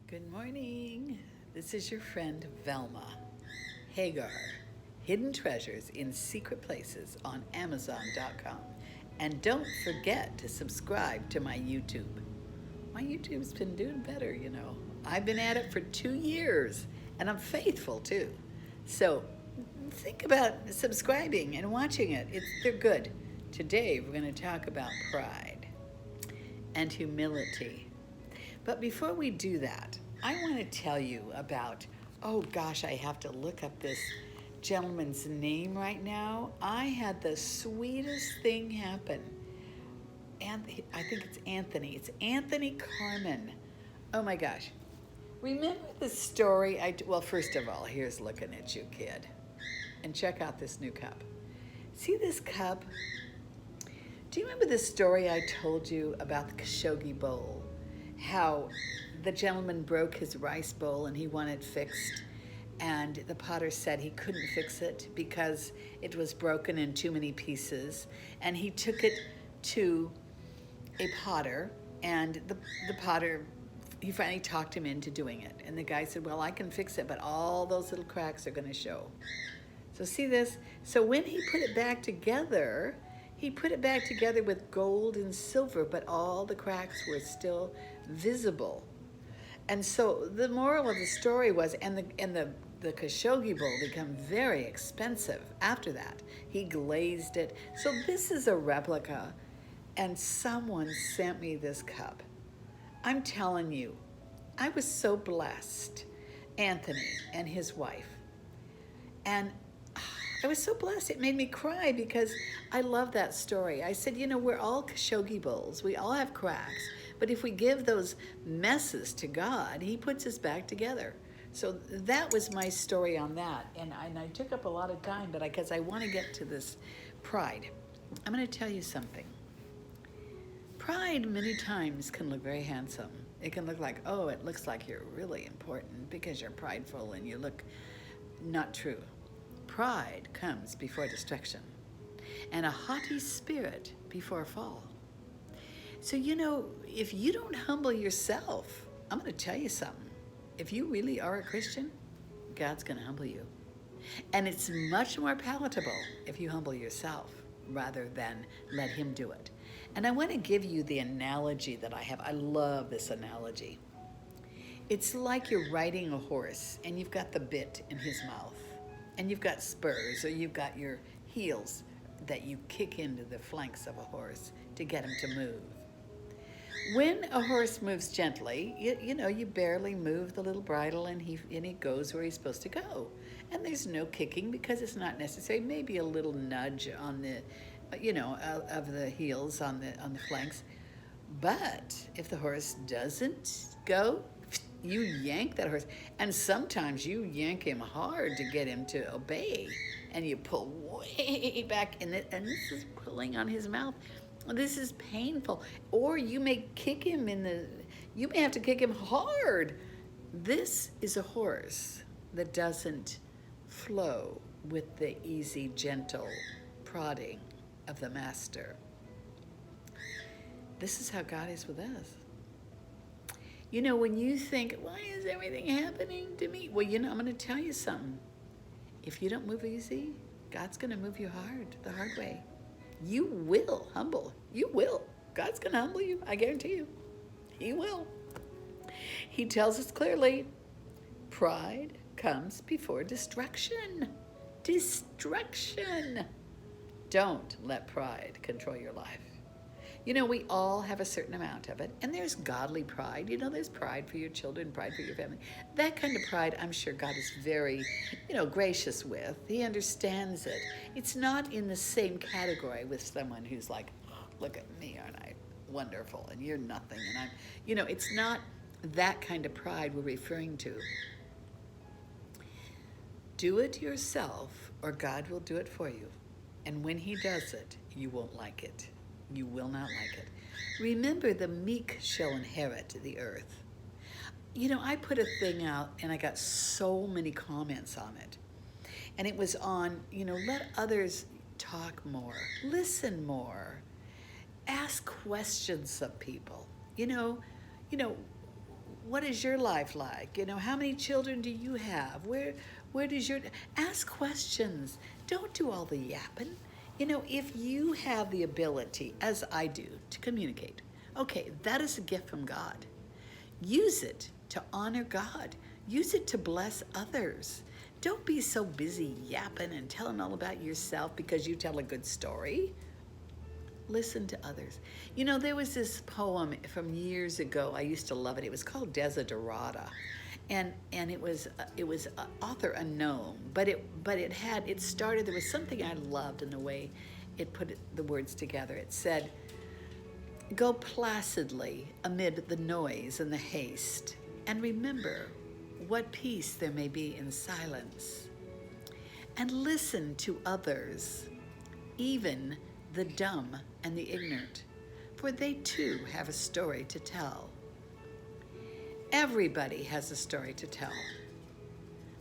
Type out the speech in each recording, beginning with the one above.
Good morning. This is your friend Velma. Hagar, Hidden Treasures in Secret Places on Amazon.com. And don't forget to subscribe to my YouTube. My YouTube's been doing better, you know. I've been at it for 2 years and I'm faithful too. So think about subscribing and watching it. They're good. Today we're going to talk about pride and humility. But before we do that, I want to tell you about, oh gosh, I have to look up this gentleman's name right now. I had the sweetest thing happen. And I think it's Anthony. It's Anthony Carmen. Oh my gosh. Remember the story? Well, first of all, here's looking at you, kid. And check out this new cup. See this cup? Do you remember the story I told you about the Khashoggi bowl? How the gentleman broke his rice bowl and he wanted fixed, and the potter said he couldn't fix it because it was broken in too many pieces, and he took it to a potter, and the potter, he finally talked him into doing it, and the guy said, well, I can fix it, but all those little cracks are going to show. So see this? So when he put it back together, he put it back together with gold and silver, but all the cracks were still visible. And so the moral of the story was, and the Khashoggi bowl became very expensive after that. He glazed it. So this is a replica, and someone sent me this cup. I'm telling you, I was so blessed, Anthony and his wife. And I was so blessed. It made me cry because I love that story. I said, you know, we're all Khashoggi bowls. We all have cracks. But if we give those messes to God, he puts us back together. So that was my story on that. And I took up a lot of time, but because I want to get to this pride. I'm going to tell you something. Pride many times can look very handsome. It can look like, oh, it looks like you're really important because you're prideful and you look not true. Pride comes before destruction, and a haughty spirit before a fall. So, you know, if you don't humble yourself, I'm going to tell you something. If you really are a Christian, God's going to humble you. And it's much more palatable if you humble yourself rather than let him do it. And I want to give you the analogy that I have. I love this analogy. It's like you're riding a horse and you've got the bit in his mouth. And you've got spurs, or you've got your heels that you kick into the flanks of a horse to get him to move. When a horse moves gently, you know, you barely move the little bridle and he goes where he's supposed to go. And there's no kicking because it's not necessary. Maybe a little nudge on the, you know, of the heels on the flanks. But if the horse doesn't go, you yank that horse, and sometimes you yank him hard to get him to obey, and you pull way back in it, and this is pulling on his mouth. This is painful. Or you may kick him you may have to kick him hard. This is a horse that doesn't flow with the easy, gentle prodding of the master. This is how God is with us. You know, when you think, why is everything happening to me? Well, you know, I'm going to tell you something. If you don't move easy, God's going to move you the hard way. You will humble. You will. God's going to humble you. I guarantee you. He will. He tells us clearly, pride comes before destruction. Destruction. Don't let pride control your life. You know, we all have a certain amount of it, and there's godly pride. You know, there's pride for your children, pride for your family. That kind of pride, I'm sure God is very, you know, gracious with. He understands it. It's not in the same category with someone who's like, oh, look at me, aren't I wonderful, and you're nothing, and I'm, you know, it's not that kind of pride we're referring to. Do it yourself, or God will do it for you. And when he does it, you won't like it. You will not like it. Remember, the meek shall inherit the earth. You know, I put a thing out and I got so many comments on it. And it was on, you know, let others talk more, listen more, ask questions of people. You know, what is your life like? You know, how many children do you have? Where does your, ask questions. Don't do all the yapping. You know, if you have the ability, as I do, to communicate, okay, that is a gift from God. Use it to honor God. Use it to bless others. Don't be so busy yapping and telling all about yourself because you tell a good story. Listen to others. You know, there was this poem from years ago. I used to love it. It was called Desiderata. And it was author unknown, but it started, there was something I loved in the way it put the words together. It said, go placidly amid the noise and the haste, and remember what peace there may be in silence. And listen to others, even the dumb and the ignorant, for they too have a story to tell. Everybody has a story to tell.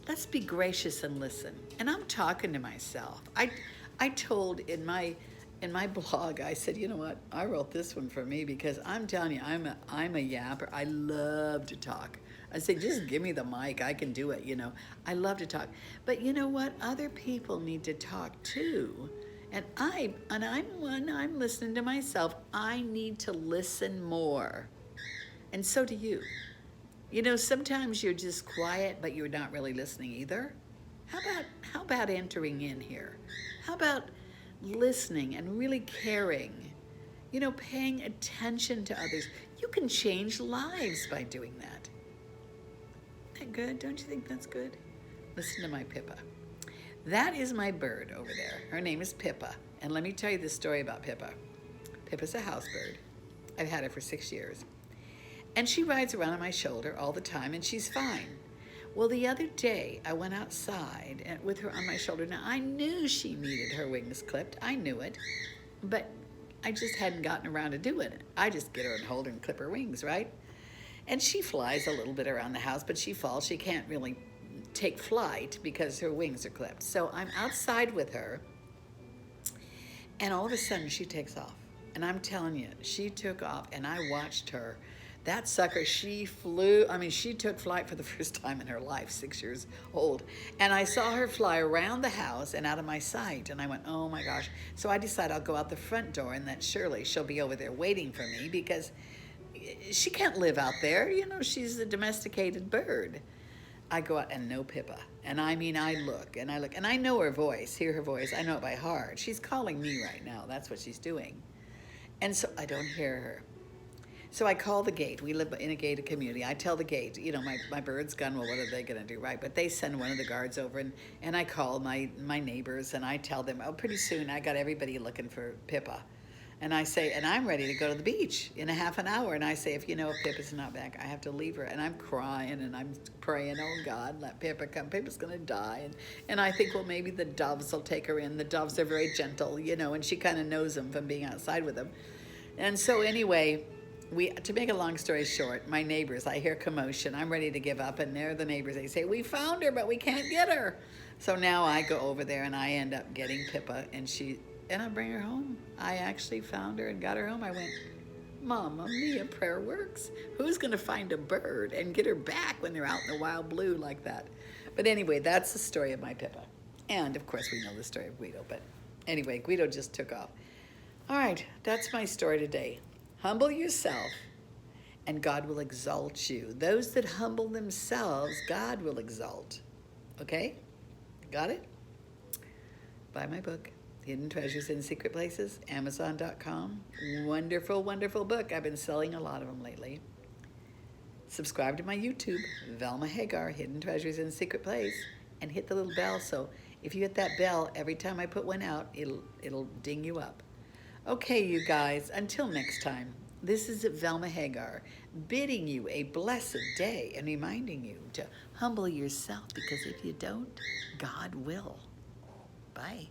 Let's be gracious and listen. And I'm talking to myself. I told in my blog, I said, you know what? I wrote this one for me because I'm telling you, I'm a yapper. I love to talk. I say, just give me the mic. I can do it, you know. I love to talk. But you know what? Other people need to talk too. And I'm listening to myself. I need to listen more. And so do you. You know, sometimes you're just quiet, but you're not really listening either. How about entering in here? How about listening and really caring? You know, paying attention to others. You can change lives by doing that. Isn't that good? Don't you think that's good? Listen to my PIPA. That is my bird over there. Her name is PIPA. And let me tell you the story about PIPA. PIPA's a house bird. I've had her for 6 years. And she rides around on my shoulder all the time, and she's fine. Well, the other day, I went outside with her on my shoulder. Now, I knew she needed her wings clipped. I knew it. But I just hadn't gotten around to doing it. I just get her and hold her and clip her wings, right? And she flies a little bit around the house, but she falls. She can't really take flight because her wings are clipped. So I'm outside with her, and all of a sudden, she takes off. And I'm telling you, she took off, and I watched her. That sucker, she flew. I mean, she took flight for the first time in her life, 6 years old. And I saw her fly around the house and out of my sight. And I went, oh my gosh. So I decided I'll go out the front door, and that surely she'll be over there waiting for me because she can't live out there. You know, she's a domesticated bird. I go out and no PIPA. And I mean, I look, and I know her voice, hear her voice. I know it by heart. She's calling me right now. That's what she's doing. And so I don't hear her. So I call the gate. We live in a gated community. I tell the gate, you know, my bird's gone. Well, what are they going to do, right? But they send one of the guards over, and I call my neighbors, and I tell them, oh, pretty soon I got everybody looking for PIPA. And I say, and I'm ready to go to the beach in a half an hour. And I say, if PIPA's not back, I have to leave her. And I'm crying, and I'm praying, oh, God, let PIPA come. PIPA's going to die. And I think, well, maybe the doves will take her in. The doves are very gentle, you know, and she kind of knows them from being outside with them. And so anyway, to make a long story short, my neighbors, I hear commotion. I'm ready to give up, and they're the neighbors. They say, we found her, but we can't get her. So now I go over there, and I end up getting PIPA, and I bring her home. I actually found her and got her home. I went, Mama Mia, prayer works. Who's going to find a bird and get her back when they're out in the wild blue like that? But anyway, that's the story of my PIPA. And, of course, we know the story of Guido. But anyway, Guido just took off. All right, that's my story today. Humble yourself, and God will exalt you. Those that humble themselves, God will exalt. Okay? Got it? Buy my book, Hidden Treasures in Secret Places, Amazon.com. Wonderful, wonderful book. I've been selling a lot of them lately. Subscribe to my YouTube, Velma Hagar, Hidden Treasures in Secret Place, and hit the little bell so if you hit that bell, every time I put one out, it'll ding you up. Okay, you guys, until next time, this is Velma Hagar, bidding you a blessed day and reminding you to humble yourself, because if you don't, God will. Bye.